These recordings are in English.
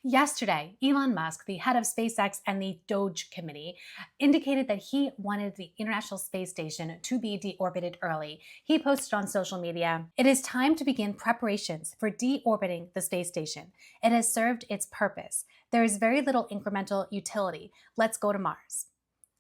Yesterday, Elon Musk, the head of SpaceX and the Doge Committee, indicated that he wanted the International Space Station to be deorbited early. He posted on social media, "It is time to begin preparations for deorbiting the space station. It has served its purpose. There is very little incremental utility. Let's go to Mars."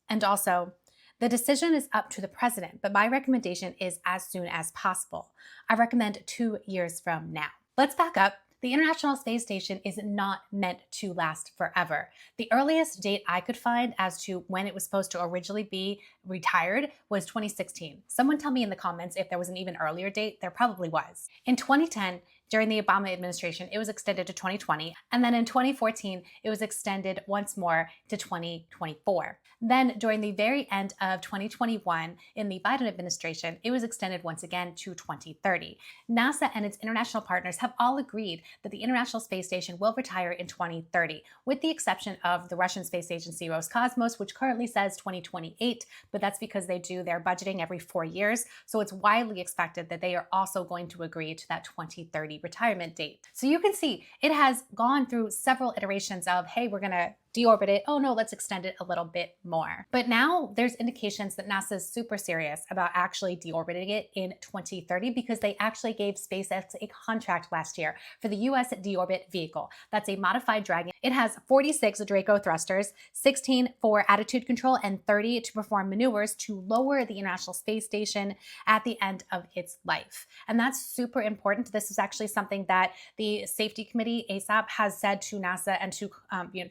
And also, "The decision is up to the president, but my recommendation is as soon as possible. I recommend 2 years from now." Let's back up. The International Space Station is not meant to last forever. The earliest date I could find as to when it was supposed to originally be retired was 2016. Someone tell me in the comments if there was an even earlier date. There probably was. In 2010, during the Obama administration, it was extended to 2020. And then in 2014, it was extended once more to 2024. Then during the very end of 2021, in the Biden administration, it was extended once again to 2030. NASA and its international partners have all agreed that the International Space Station will retire in 2030, with the exception of the Russian space agency Roscosmos, which currently says 2028, but that's because they do their budgeting every 4 years. So it's widely expected that they are also going to agree to that 2030 retirement date. So you can see it has gone through several iterations of, hey, we're going to deorbit it. Oh no, let's extend it a little bit more. But now there's indications that NASA is super serious about actually deorbiting it in 2030 because they actually gave SpaceX a contract last year for the US Deorbit vehicle. That's a modified Dragon. It has 46 Draco thrusters, 16 for attitude control, and 30 to perform maneuvers to lower the International Space Station at the end of its life. And that's super important. This is actually something that the Safety Committee, ASAP, has said to NASA and to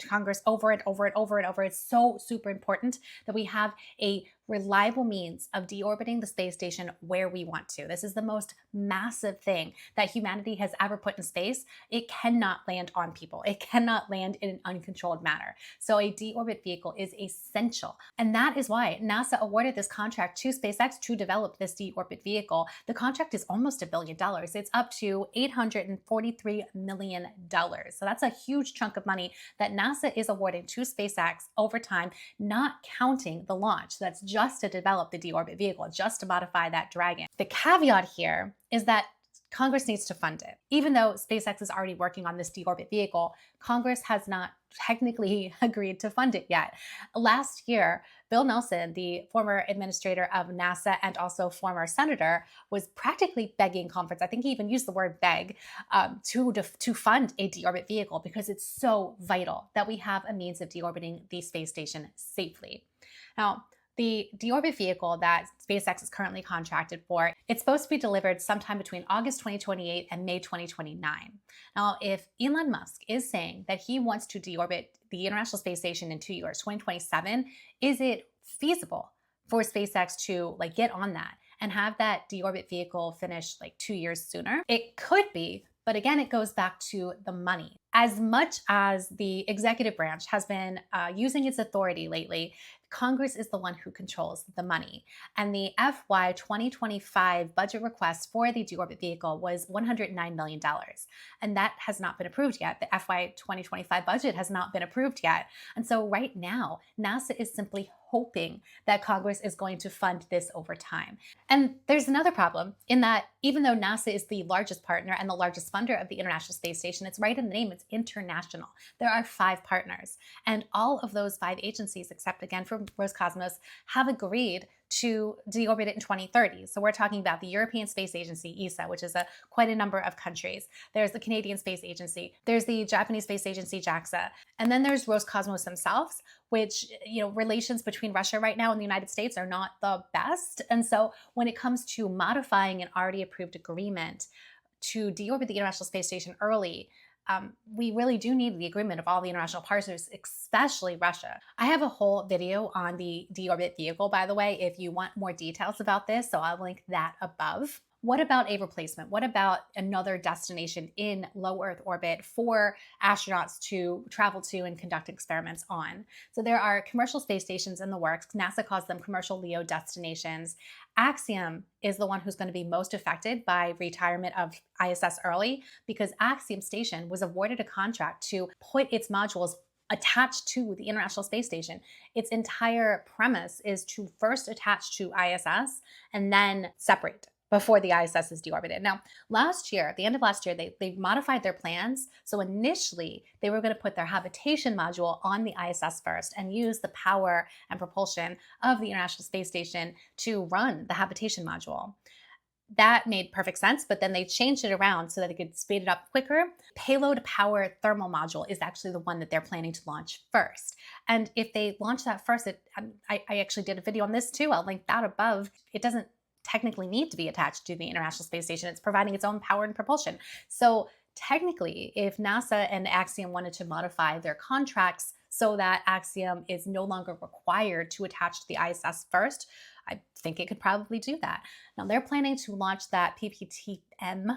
Congress over and over and over and over. It's so super important that we have a reliable means of deorbiting the space station where we want to. This is the most massive thing that humanity has ever put in space. It cannot land on people. It cannot land in an uncontrolled manner. So a deorbit vehicle is essential. And that is why NASA awarded this contract to SpaceX to develop this deorbit vehicle. The contract is almost $1 billion. It's up to $843 million. So that's a huge chunk of money that NASA is awarding to SpaceX over time, not counting the launch. That's just to develop the deorbit vehicle, just to modify that Dragon. The caveat here is that Congress needs to fund it. Even though SpaceX is already working on this deorbit vehicle, Congress has not technically agreed to fund it yet. Last year, Bill Nelson, the former administrator of NASA and also former senator, was practically begging Congress, I think he even used the word beg, to fund a deorbit vehicle because it's so vital that we have a means of deorbiting the space station safely. Now, the deorbit vehicle that SpaceX is currently contracted for, it's supposed to be delivered sometime between August 2028 and May 2029. Now, if Elon Musk is saying that he wants to deorbit the International Space Station in 2 years, 2027, is it feasible for SpaceX to get on that and have that deorbit vehicle finish 2 years sooner? It could be, but again, it goes back to the money. As much as the executive branch has been using its authority lately, Congress is the one who controls the money. And the FY 2025 budget request for the deorbit vehicle was $109 million. And that has not been approved yet. The FY 2025 budget has not been approved yet. And so right now, NASA is simply hoping that Congress is going to fund this over time. And there's another problem in that even though NASA is the largest partner and the largest funder of the International Space Station, it's right in the name, it's international. There are 5 partners. And all of those 5 agencies, except again for Roscosmos, have agreed to deorbit it in 2030. So we're talking about the European Space Agency, ESA, which is quite a number of countries. There's the Canadian Space Agency. There's the Japanese Space Agency, JAXA. And then there's Roscosmos themselves, which, relations between Russia right now and the United States are not the best. And so when it comes to modifying an already approved agreement to deorbit the International Space Station early, we really do need the agreement of all the international partners, especially Russia. I have a whole video on the deorbit vehicle, by the way, if you want more details about this, so I'll link that above. What about a replacement? What about another destination in low Earth orbit for astronauts to travel to and conduct experiments on? So there are commercial space stations in the works. NASA calls them commercial LEO destinations. Axiom is the one who's going to be most affected by retirement of ISS early because Axiom Station was awarded a contract to put its modules attached to the International Space Station. Its entire premise is to first attach to ISS and then separate. before the ISS is deorbited. Now, last year, at the end of last year, they modified their plans. So initially, they were going to put their habitation module on the ISS first and use the power and propulsion of the International Space Station to run the habitation module. That made perfect sense, but then they changed it around so that they could speed it up quicker. Payload power thermal module is actually the one that they're planning to launch first. And if they launch that first, I actually did a video on this too. I'll link that above. It doesn't technically need to be attached to the International Space Station. It's providing its own power and propulsion. So technically, if NASA and Axiom wanted to modify their contracts so that Axiom is no longer required to attach to the ISS first, I think it could probably do that. Now they're planning to launch that PPTM,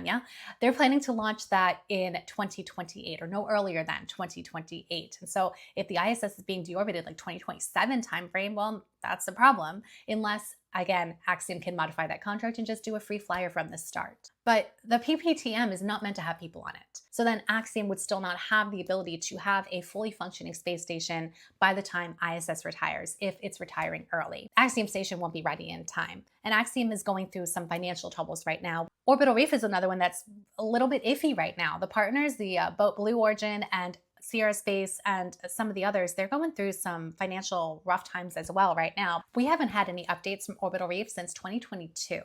yeah. They're planning to launch that in 2028 or no earlier than 2028. And so if the ISS is being deorbited like 2027 timeframe, well, that's a problem unless, again, Axiom can modify that contract and just do a free flyer from the start. But the PPTM is not meant to have people on it. So then Axiom would still not have the ability to have a fully functioning space station by the time ISS retires, if it's retiring early. Axiom Station won't be ready in time. And Axiom is going through some financial troubles right now. Orbital Reef is another one that's a little bit iffy right now. The partners, the Blue Origin and Sierra Space and some of the others, they're going through some financial rough times as well right now. We haven't had any updates from Orbital Reef since 2022.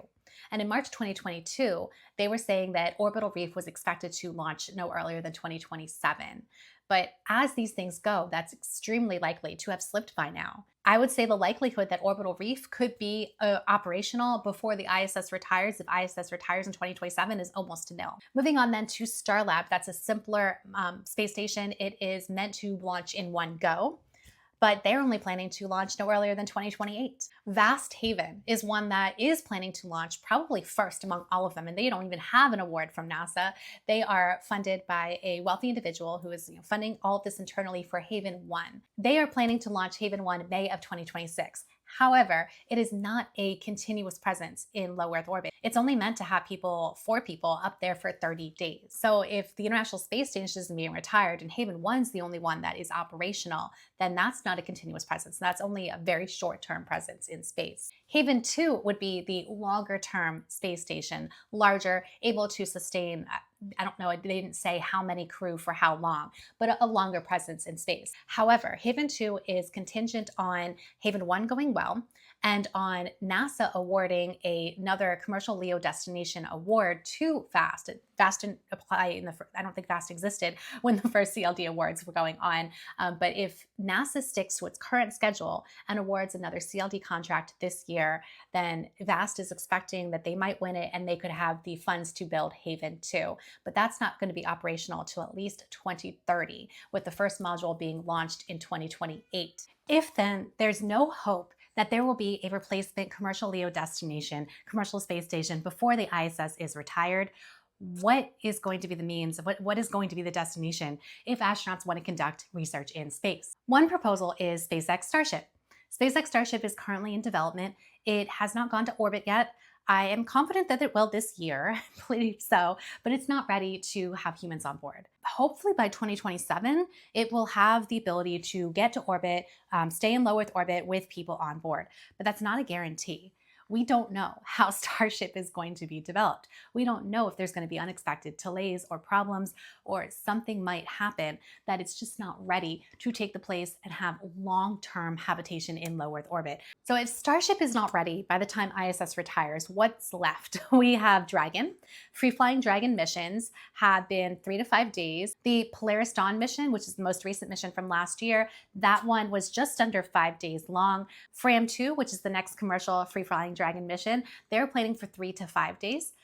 And in March 2022, they were saying that Orbital Reef was expected to launch no earlier than 2027. But as these things go, that's extremely likely to have slipped by now. I would say the likelihood that Orbital Reef could be operational before the ISS retires, if ISS retires in 2027, is almost nil. Moving on then to Starlab, that's a simpler space station. It is meant to launch in one go, but they're only planning to launch no earlier than 2028. Vast Haven is one that is planning to launch probably first among all of them, and they don't even have an award from NASA. They are funded by a wealthy individual who is funding all of this internally for Haven 1. They are planning to launch Haven 1 May of 2026. However, it is not a continuous presence in low Earth orbit. It's only meant to have 4 people up there for 30 days. So if the International Space Station is being retired and Haven 1's the only one that is operational, then that's not a continuous presence. That's only a very short-term presence in space. Haven 2 would be the longer-term space station, larger, able to sustain, I don't know, they didn't say how many crew for how long, but a longer presence in space. However, Haven 2 is contingent on Haven 1 going well and on NASA awarding another commercial LEO destination award to Foust. Foust didn't apply I don't think Foust existed when the first CLD awards were going on. But if NASA sticks to its current schedule and awards another CLD contract this year, then Foust is expecting that they might win it and they could have the funds to build Haven 2. But that's not going to be operational till at least 2030, with the first module being launched in 2028. If then there's no hope that there will be a replacement commercial LEO destination, commercial space station before the ISS is retired, what is going to be the means, what is going to be the destination if astronauts want to conduct research in space? One proposal is SpaceX Starship. SpaceX Starship is currently in development. It has not gone to orbit yet. I am confident that it will this year, I believe so, but it's not ready to have humans on board. Hopefully by 2027, it will have the ability to get to orbit, stay in low Earth orbit with people on board, but that's not a guarantee. We don't know how Starship is going to be developed. We don't know if there's going to be unexpected delays or problems, or something might happen that it's just not ready to take the place and have long-term habitation in low Earth orbit. So if Starship is not ready by the time ISS retires, what's left? We have Dragon. Free-flying Dragon missions have been 3 to 5 days. The Polaris Dawn mission, which is the most recent mission from last year, that one was just under 5 days long. Fram 2, which is the next commercial free-flying Dragon mission, they're planning for 3 to 5 days.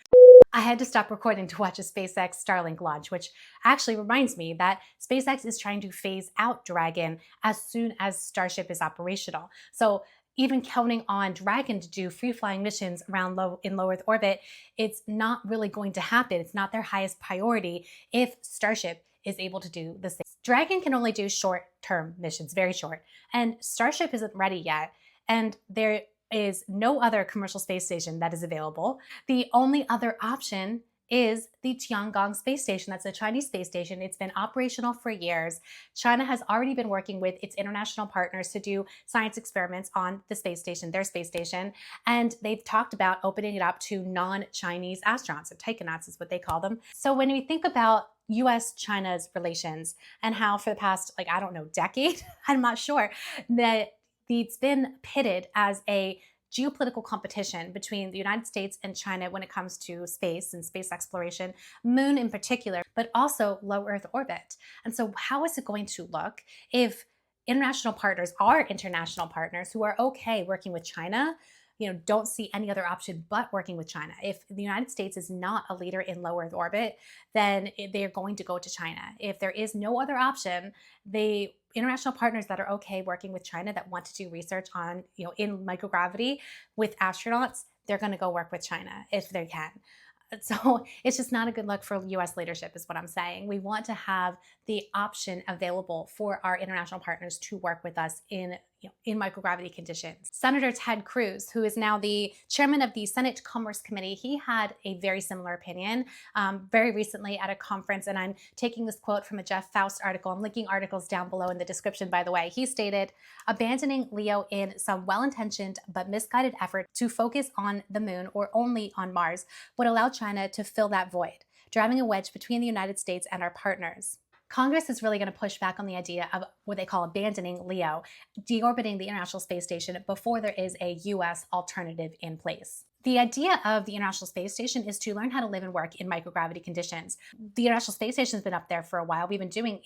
I had to stop recording to watch a SpaceX Starlink launch, which actually reminds me that SpaceX is trying to phase out Dragon as soon as Starship is operational. So even counting on Dragon to do free-flying missions around low Earth orbit, it's not really going to happen. It's not their highest priority if Starship is able to do the same. Dragon can only do short-term missions, very short, and Starship isn't ready yet, and there is no other commercial space station that is available. The only other option is the Tiangong space station. That's a Chinese space station. It's been operational for years. China has already been working with its international partners to do science experiments on the space station, their space station. And they've talked about opening it up to non-Chinese astronauts, or taikonauts is what they call them. So when we think about US-China's relations and how for the past, like, I don't know, decade, I'm not sure, that it's been pitted as a geopolitical competition between the United States and China when it comes to space and space exploration, moon in particular, but also low Earth orbit. And so how is it going to look if international partners, our international partners who are okay working with China, don't see any other option but working with China? If the United States is not a leader in low Earth orbit, then they're going to go to China. If there is no other option, the international partners that are okay working with China that want to do research on, in microgravity with astronauts, they're going to go work with China if they can. So it's just not a good look for US leadership is what I'm saying. We want to have the option available for our international partners to work with us in microgravity conditions. Senator Ted Cruz, who is now the chairman of the Senate Commerce Committee, he had a very similar opinion very recently at a conference. And I'm taking this quote from a Jeff Foust article. I'm linking articles down below in the description, by the way. He stated, abandoning LEO in some well-intentioned but misguided effort to focus on the moon or only on Mars would allow China to fill that void, driving a wedge between the United States and our partners. Congress is really going to push back on the idea of what they call abandoning LEO, deorbiting the International Space Station before there is a US alternative in place. The idea of the International Space Station is to learn how to live and work in microgravity conditions. The International Space Station has been up there for a while. We've been doing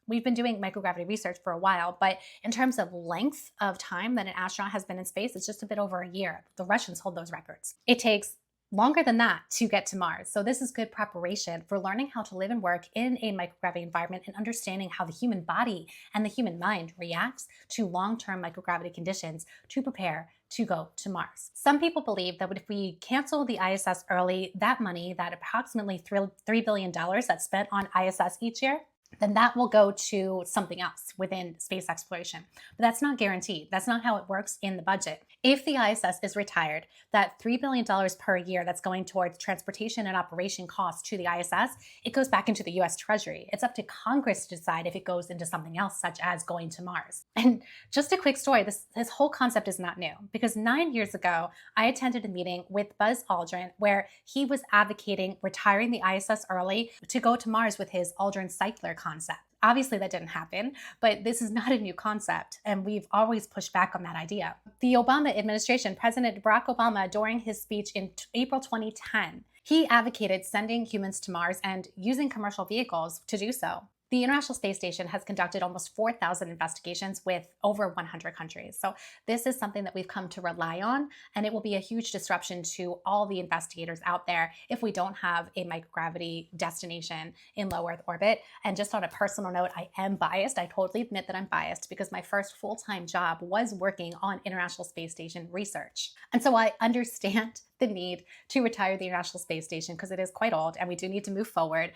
we've been doing microgravity research for a while, but in terms of length of time that an astronaut has been in space, it's just a bit over a year. The Russians hold those records. It takes longer than that to get to Mars. So this is good preparation for learning how to live and work in a microgravity environment and understanding how the human body and the human mind reacts to long-term microgravity conditions to prepare to go to Mars. Some people believe that if we cancel the ISS early, that money, that approximately $3 billion that's spent on ISS each year, then that will go to something else within space exploration. But that's not guaranteed. That's not how it works in the budget. If the ISS is retired, that $3 billion per year that's going towards transportation and operation costs to the ISS, it goes back into the US Treasury. It's up to Congress to decide if it goes into something else, such as going to Mars. And just a quick story, this whole concept is not new, because 9 years ago, I attended a meeting with Buzz Aldrin where he was advocating retiring the ISS early to go to Mars with his Aldrin Cycler concept. Obviously, that didn't happen, but this is not a new concept, and we've always pushed back on that idea. The Obama administration, President Barack Obama, during his speech in April 2010, he advocated sending humans to Mars and using commercial vehicles to do so. The International Space Station has conducted almost 4,000 investigations with over 100 countries. So this is something that we've come to rely on, and it will be a huge disruption to all the investigators out there if we don't have a microgravity destination in low Earth orbit. And just on a personal note, I am biased. I totally admit that I'm biased because my first full-time job was working on International Space Station research. And so I understand the need to retire the International Space Station because it is quite old and we do need to move forward.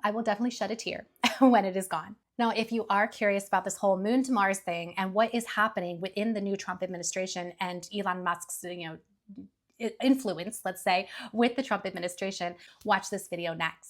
I will definitely shed a tear when it is gone. Now, if you are curious about this whole moon to Mars thing and what is happening within the new Trump administration and Elon Musk's, influence, let's say, with the Trump administration, watch this video next.